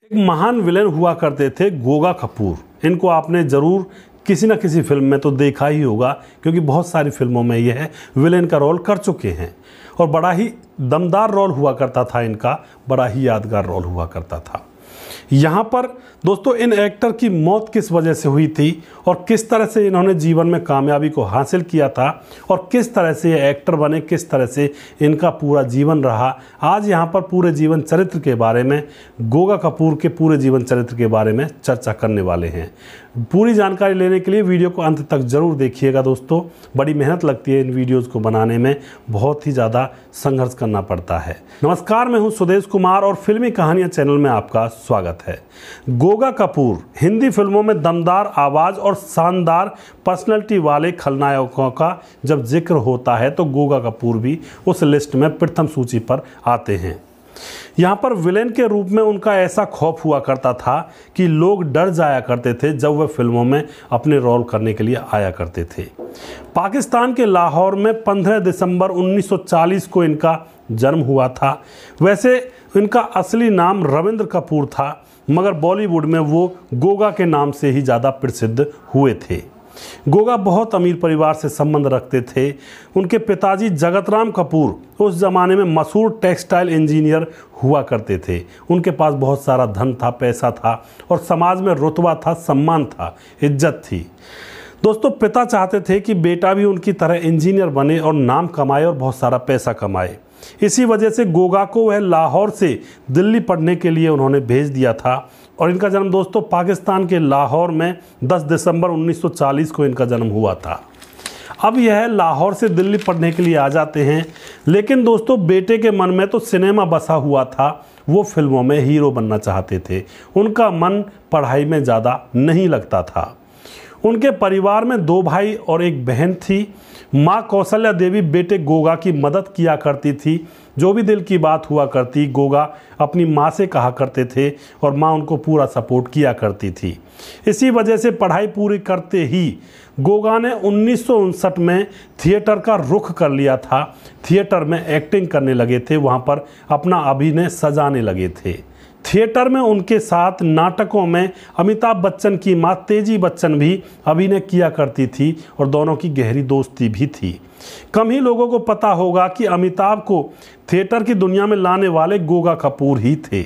एक महान विलेन हुआ करते थे गोगा कपूर। इनको आपने ज़रूर किसी न किसी फिल्म में तो देखा ही होगा, क्योंकि बहुत सारी फिल्मों में यह विलेन का रोल कर चुके हैं और बड़ा ही दमदार रोल हुआ करता था इनका, बड़ा ही यादगार रोल हुआ करता था। यहाँ पर दोस्तों इन एक्टर की मौत किस वजह से हुई थी और किस तरह से इन्होंने जीवन में कामयाबी को हासिल किया था और किस तरह से ये एक्टर बने, किस तरह से इनका पूरा जीवन रहा, आज यहाँ पर पूरे जीवन चरित्र के बारे में, गोगा कपूर के पूरे जीवन चरित्र के बारे में चर्चा करने वाले हैं। पूरी जानकारी लेने के लिए वीडियो को अंत तक ज़रूर देखिएगा दोस्तों। बड़ी मेहनत लगती है इन वीडियोज़ को बनाने में, बहुत ही ज़्यादा संघर्ष करना पड़ता है। नमस्कार, मैं हूं सुदेश कुमार और फिल्मी कहानियां चैनल में आपका स्वागत है। गोगा कपूर हिंदी फिल्मों में दमदार आवाज़ और शानदार पर्सनैलिटी वाले खलनायकों का जब जिक्र होता है तो गोगा कपूर भी उस लिस्ट में प्रथम सूची पर आते हैं। यहाँ पर विलेन के रूप में उनका ऐसा खौफ हुआ करता था कि लोग डर जाया करते थे जब वह फिल्मों में अपने रोल करने के लिए आया करते थे। पाकिस्तान के लाहौर में 15 दिसंबर 1940 को इनका जन्म हुआ था। वैसे इनका असली नाम रविंद्र कपूर था, मगर बॉलीवुड में वो गोगा के नाम से ही ज़्यादा प्रसिद्ध हुए थे। गोगा बहुत अमीर परिवार से संबंध रखते थे। उनके पिताजी जगतराम कपूर उस ज़माने में मशहूर टेक्सटाइल इंजीनियर हुआ करते थे। उनके पास बहुत सारा धन था, पैसा था और समाज में रुतबा था, सम्मान था, इज्जत थी। दोस्तों पिता चाहते थे कि बेटा भी उनकी तरह इंजीनियर बने और नाम कमाए और बहुत सारा पैसा कमाए। इसी वजह से गोगा को वह लाहौर से दिल्ली पढ़ने के लिए उन्होंने भेज दिया था और इनका जन्म दोस्तों पाकिस्तान के लाहौर में 10 दिसंबर 1940 को इनका जन्म हुआ था। अब यह लाहौर से दिल्ली पढ़ने के लिए आ जाते हैं, लेकिन दोस्तों बेटे के मन में तो सिनेमा बसा हुआ था। वो फिल्मों में हीरो बनना चाहते थे, उनका मन पढ़ाई में ज़्यादा नहीं लगता था। उनके परिवार में 2 भाई और 1 बहन थी। माँ कौशल्या देवी बेटे गोगा की मदद किया करती थी। जो भी दिल की बात हुआ करती गोगा अपनी माँ से कहा करते थे और माँ उनको पूरा सपोर्ट किया करती थी। इसी वजह से पढ़ाई पूरी करते ही गोगा ने 1959 में थिएटर का रुख कर लिया था। थिएटर में एक्टिंग करने लगे थे, वहाँ पर अपना अभिनय सजाने लगे थे। थिएटर में उनके साथ नाटकों में अमिताभ बच्चन की मां तेजी बच्चन भी अभिनय किया करती थी और दोनों की गहरी दोस्ती भी थी। कम ही लोगों को पता होगा कि अमिताभ को थिएटर की दुनिया में लाने वाले गोगा कपूर ही थे।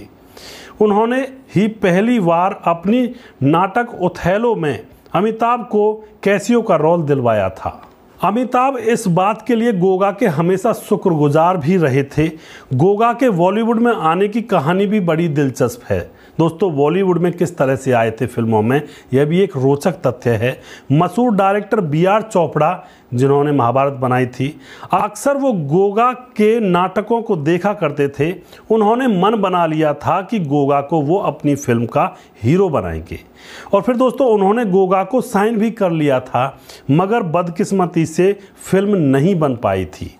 उन्होंने ही पहली बार अपनी नाटक ओथेलो में अमिताभ को कैसियो का रोल दिलवाया था। अमिताभ इस बात के लिए गोगा के हमेशा शुक्रगुजार भी रहे थे। गोगा के बॉलीवुड में आने की कहानी भी बड़ी दिलचस्प है। दोस्तों बॉलीवुड में किस तरह से आए थे फिल्मों में, यह भी एक रोचक तथ्य है। मशहूर डायरेक्टर B.R. चोपड़ा जिन्होंने महाभारत बनाई थी, अक्सर वो गोगा के नाटकों को देखा करते थे। उन्होंने मन बना लिया था कि गोगा को वो अपनी फिल्म का हीरो बनाएंगे और फिर दोस्तों उन्होंने गोगा को साइन भी कर लिया था, मगर बदकिस्मती से फिल्म नहीं बन पाई थी।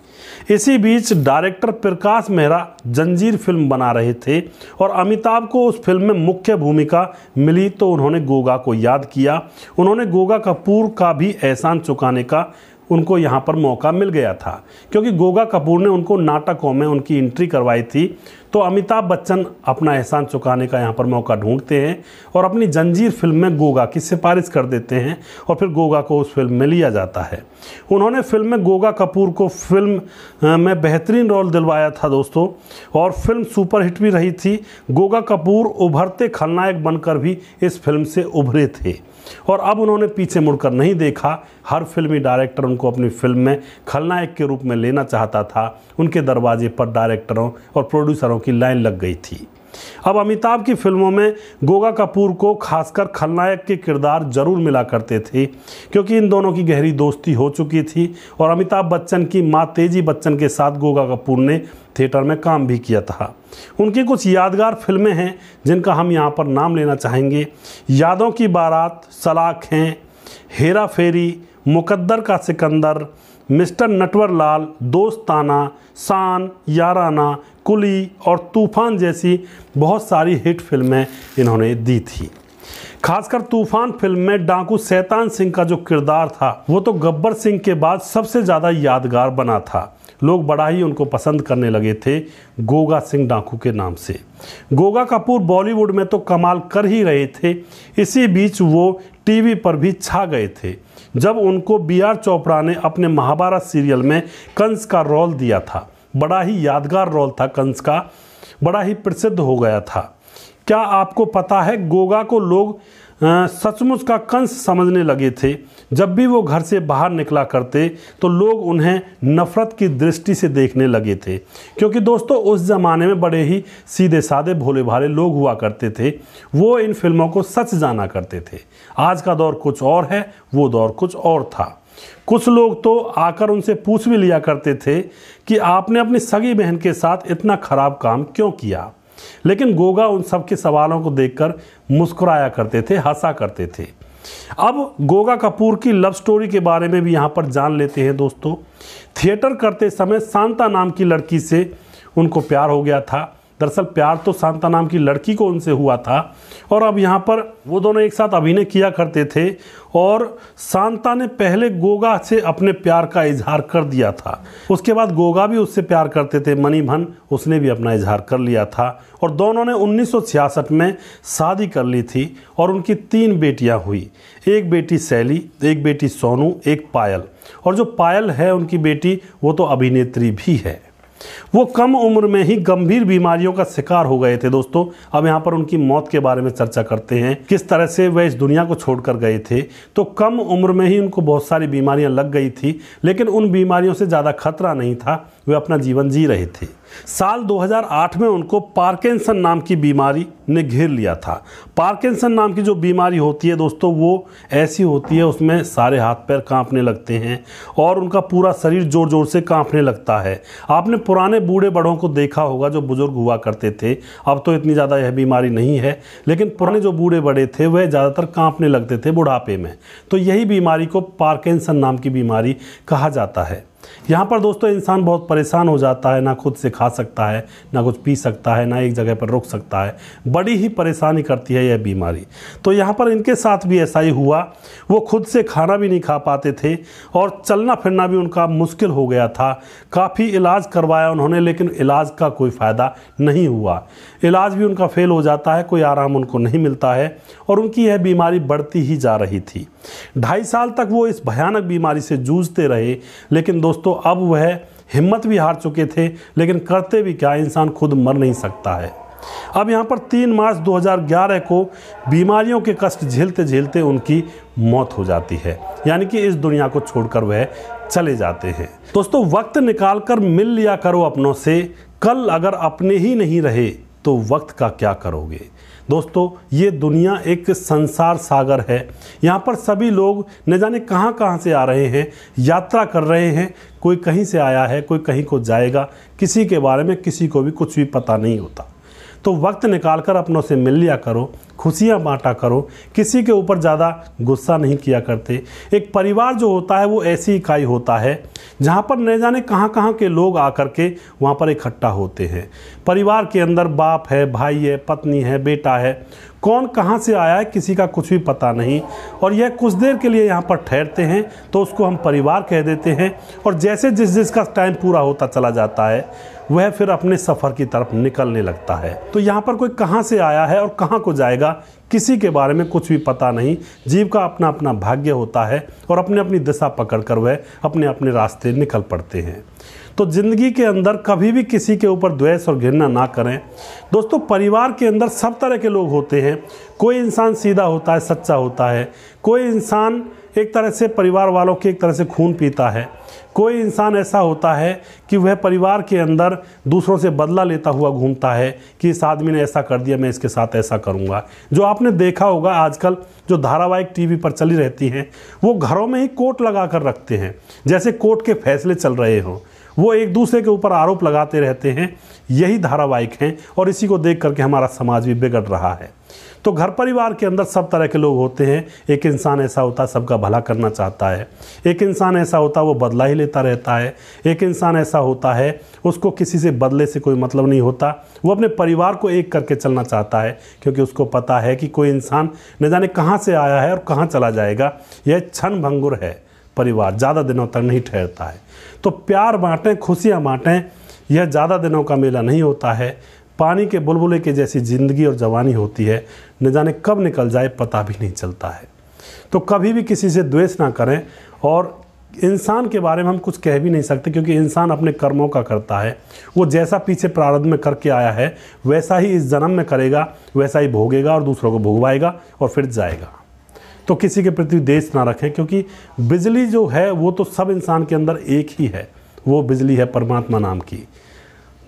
इसी बीच डायरेक्टर प्रकाश मेहरा जंजीर फिल्म बना रहे थे और अमिताभ को उस फिल्म में मुख्य भूमिका मिली तो उन्होंने गोगा को याद किया। उन्होंने गोगा कपूर का भी एहसान चुकाने का उनको यहाँ पर मौका मिल गया था, क्योंकि गोगा कपूर ने उनको नाटकों में उनकी एंट्री करवाई थी। तो अमिताभ बच्चन अपना एहसान चुकाने का यहाँ पर मौका ढूंढते हैं और अपनी जंजीर फिल्म में गोगा की सिफारिश कर देते हैं और फिर गोगा को उस फिल्म में लिया जाता है। उन्होंने फिल्म में गोगा कपूर को फिल्म में बेहतरीन रोल दिलवाया था दोस्तों, और फिल्म सुपरहिट भी रही थी। गोगा कपूर उभरते खलनायक बनकर भी इस फिल्म से उभरे थे और अब उन्होंने पीछे मुड़कर नहीं देखा। हर फिल्मी डायरेक्टर उनको अपनी फिल्म में खलनायक के रूप में लेना चाहता था। उनके दरवाजे पर डायरेक्टरों और प्रोड्यूसरों की लाइन लग गई थी। अब अमिताभ की फिल्मों में गोगा कपूर को खासकर खलनायक के किरदार जरूर मिला करते थे, क्योंकि इन दोनों की गहरी दोस्ती हो चुकी थी और अमिताभ बच्चन की मां तेजी बच्चन के साथ गोगा कपूर ने थिएटर में काम भी किया था। उनकी कुछ यादगार फिल्में हैं जिनका हम यहाँ पर नाम लेना चाहेंगे। यादों की बारात, सलाखें, हेरा फेरी, मुकद्दर का सिकंदर, मिस्टर नटवरलाल, दोस्ताना, शान, याराना, कुली और तूफान जैसी बहुत सारी हिट फिल्में इन्होंने दी थी। खासकर तूफान फिल्म में डाकू शैतान सिंह का जो किरदार था वो तो गब्बर सिंह के बाद सबसे ज़्यादा यादगार बना था। लोग बड़ा ही उनको पसंद करने लगे थे गोगा सिंह डाकू के नाम से। गोगा कपूर बॉलीवुड में तो कमाल कर ही रहे थे, इसी बीच वो टीवी पर भी छा गए थे जब उनको बी.आर. चोपड़ा ने अपने महाभारत सीरियल में कंस का रोल दिया था। बड़ा ही यादगार रोल था कंस का, बड़ा ही प्रसिद्ध हो गया था। क्या आपको पता है गोगा को लोग सचमुच का कंस समझने लगे थे। जब भी वो घर से बाहर निकला करते तो लोग उन्हें नफरत की दृष्टि से देखने लगे थे, क्योंकि दोस्तों उस ज़माने में बड़े ही सीधे साधे भोले भाले लोग हुआ करते थे। वो इन फिल्मों को सच जाना करते थे। आज का दौर कुछ और है, वो दौर कुछ और था। कुछ लोग तो आकर उनसे पूछ भी लिया करते थे कि आपने अपनी सगी बहन के साथ इतना खराब काम क्यों किया, लेकिन गोगा उन सब के सवालों को देखकर मुस्कुराया करते थे, हंसा करते थे। अब गोगा कपूर की लव स्टोरी के बारे में भी यहाँ पर जान लेते हैं दोस्तों। थिएटर करते समय शांता नाम की लड़की से उनको प्यार हो गया था। दरअसल प्यार तो शांता नाम की लड़की को उनसे हुआ था और अब यहाँ पर वो दोनों एक साथ अभिनय किया करते थे और शांता ने पहले गोगा से अपने प्यार का इजहार कर दिया था। उसके बाद गोगा भी उससे प्यार करते थे। मनी भन उसने भी अपना इजहार कर लिया था और दोनों ने 1966 में शादी कर ली थी और उनकी 3 बेटियां हुई। एक बेटी शैली, एक बेटी सोनू, एक पायल। और जो पायल है उनकी बेटी वो तो अभिनेत्री भी है। वो कम उम्र में ही गंभीर बीमारियों का शिकार हो गए थे दोस्तों। अब यहाँ पर उनकी मौत के बारे में चर्चा करते हैं, किस तरह से वह इस दुनिया को छोड़कर गए थे। तो कम उम्र में ही उनको बहुत सारी बीमारियां लग गई थी, लेकिन उन बीमारियों से ज़्यादा खतरा नहीं था, वे अपना जीवन जी रहे थे। साल 2008 में उनको पार्किंसन नाम की बीमारी ने घेर लिया था। पार्किंसन नाम की जो बीमारी होती है दोस्तों वो ऐसी होती है, उसमें सारे हाथ पैर कांपने लगते हैं और उनका पूरा शरीर जोर जोर से कांपने लगता है। आपने पुराने बूढ़े बड़ों को देखा होगा जो बुजुर्ग हुआ करते थे। अब तो इतनी ज़्यादा यह बीमारी नहीं है, लेकिन पुराने जो बूढ़े बड़े थे वह ज़्यादातर कांपने लगते थे बुढ़ापे में। तो यही बीमारी को पार्किंसन नाम की बीमारी कहा जाता है। यहाँ पर दोस्तों इंसान बहुत परेशान हो जाता है, ना खुद से खा सकता है, ना कुछ पी सकता है, ना एक जगह पर रुक सकता है। बड़ी ही परेशानी करती है यह बीमारी। तो यहाँ पर इनके साथ भी ऐसा ही हुआ। वो खुद से खाना भी नहीं खा पाते थे और चलना फिरना भी उनका मुश्किल हो गया था। काफ़ी इलाज करवाया उन्होंने, लेकिन इलाज का कोई फ़ायदा नहीं हुआ। इलाज भी उनका फेल हो जाता है, कोई आराम उनको नहीं मिलता है और उनकी यह बीमारी बढ़ती ही जा रही थी। 2.5 साल तक वो इस भयानक बीमारी से जूझते रहे, लेकिन दोस्तों अब वह हिम्मत भी हार चुके थे, लेकिन करते भी क्या, इंसान खुद मर नहीं सकता है। अब यहाँ पर 3 मार्च 2011 को बीमारियों के कष्ट झेलते झेलते उनकी मौत हो जाती है, यानी कि इस दुनिया को छोड़कर वह चले जाते हैं। दोस्तों वक्त निकालकर मिल लिया करो अपनों से, कल अगर अपने ही नहीं रहे तो वक्त का क्या करोगे। दोस्तों ये दुनिया एक संसार सागर है। यहाँ पर सभी लोग न जाने कहाँ कहाँ से आ रहे हैं, यात्रा कर रहे हैं। कोई कहीं से आया है, कोई कहीं को जाएगा। किसी के बारे में किसी को भी कुछ भी पता नहीं होता। तो वक्त निकालकर अपनों से मिल लिया करो, खुशियाँ बांटा करो, किसी के ऊपर ज़्यादा गुस्सा नहीं किया करते। एक परिवार जो होता है वो ऐसी इकाई होता है जहाँ पर न जाने कहाँ कहाँ के लोग आकर के वहाँ पर इकट्ठा होते हैं। परिवार के अंदर बाप है, भाई है, पत्नी है, बेटा है, कौन कहाँ से आया है किसी का कुछ भी पता नहीं। और यह कुछ देर के लिए यहाँ पर ठहरते हैं तो उसको हम परिवार कह देते हैं। और जैसे जिसका टाइम पूरा होता चला जाता है वह फिर अपने सफ़र की तरफ निकलने लगता है। तो यहाँ पर कोई कहाँ से आया है और कहाँ को जाएगा किसी के बारे में कुछ भी पता नहीं। जीव का अपना अपना भाग्य होता है और अपनी अपनी दिशा पकड़कर वह अपने अपने रास्ते निकल पड़ते हैं। तो ज़िंदगी के अंदर कभी भी किसी के ऊपर द्वेष और घृणा ना करें। दोस्तों परिवार के अंदर सब तरह के लोग होते हैं। कोई इंसान सीधा होता है, सच्चा होता है। कोई इंसान एक तरह से परिवार वालों के एक तरह से खून पीता है। कोई इंसान ऐसा होता है कि वह परिवार के अंदर दूसरों से बदला लेता हुआ घूमता है कि इस आदमी ने ऐसा कर दिया, मैं इसके साथ ऐसा करूंगा। जो आपने देखा होगा आजकल जो धारावाहिक टीवी पर चली रहती हैं वो घरों में ही कोर्ट लगा कर रखते हैं, जैसे कोर्ट के फैसले चल रहे हों। वो एक दूसरे के ऊपर आरोप लगाते रहते हैं। यही धारावाहिक हैं और इसी को देख करके हमारा समाज भी बिगड़ रहा है। तो घर परिवार के अंदर सब तरह के लोग होते हैं। एक इंसान ऐसा होता है सबका भला करना चाहता है, एक इंसान ऐसा होता है वो बदला ही लेता रहता है, एक इंसान ऐसा होता है उसको किसी से बदले से कोई मतलब नहीं होता, वो अपने परिवार को एक करके चलना चाहता है क्योंकि उसको पता है कि कोई इंसान न जाने कहाँ से आया है और कहाँ चला जाएगा। यह क्षण भंगुर है, परिवार ज़्यादा दिनों तक नहीं ठहरता है। तो प्यार बांटें, खुशियाँ बांटें, यह ज़्यादा दिनों का मेला नहीं होता है। पानी के बुलबुले के जैसी ज़िंदगी और जवानी होती है, न जाने कब निकल जाए पता भी नहीं चलता है। तो कभी भी किसी से द्वेष ना करें। और इंसान के बारे में हम कुछ कह भी नहीं सकते क्योंकि इंसान अपने कर्मों का करता है। वो जैसा पीछे प्रारब्ध में करके आया है वैसा ही इस जन्म में करेगा, वैसा ही भोगेगा और दूसरों को भोगवाएगा और फिर जाएगा। तो किसी के प्रति द्वेष ना रखें क्योंकि बिजली जो है वो तो सब इंसान के अंदर एक ही है, वो बिजली है परमात्मा नाम की।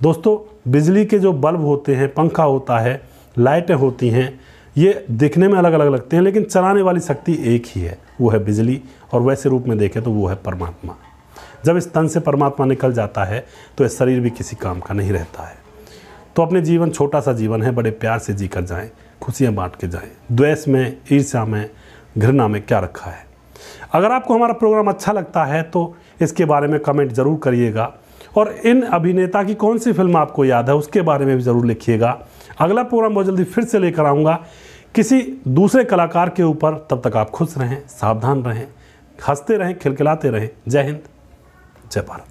दोस्तों, बिजली के जो बल्ब होते हैं, पंखा होता है, लाइटें होती हैं, ये दिखने में अलग अलग लगते हैं लेकिन चलाने वाली शक्ति एक ही है, वो है बिजली। और वैसे रूप में देखें तो वो है परमात्मा। जब इस तन से परमात्मा निकल जाता है तो इस शरीर भी किसी काम का नहीं रहता है। तो अपने जीवन, छोटा सा जीवन है, बड़े प्यार से जी कर जाएँ, खुशियाँ बांट के जाएँ। द्वेष में, ईर्ष्या में, घृणा में क्या रखा है। अगर आपको हमारा प्रोग्राम अच्छा लगता है तो इसके बारे में कमेंट ज़रूर करिएगा और इन अभिनेता की कौन सी फिल्म आपको याद है उसके बारे में भी ज़रूर लिखिएगा। अगला प्रोग्राम बहुत जल्दी फिर से लेकर आऊँगा किसी दूसरे कलाकार के ऊपर। तब तक आप खुश रहें, सावधान रहें, हंसते रहें, खिलखिलाते रहें। जय हिंद, जय भारत।